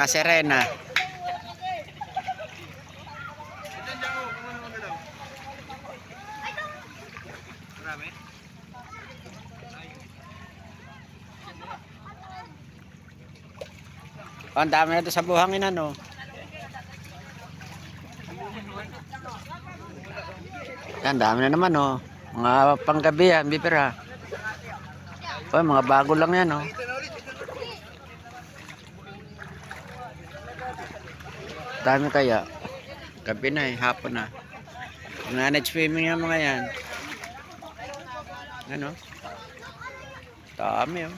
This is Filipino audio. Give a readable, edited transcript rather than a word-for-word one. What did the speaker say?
Tsaka Serena. Oh, ang dami na ito sa buhangin ano. Yan, dami na naman oh. Mga panggabi yan, bipira. Oh, mga bago lang yan oh. Dami kaya. Gabi na eh, hapon na. Mga swimming yung mga yan. Ano? Dami oh.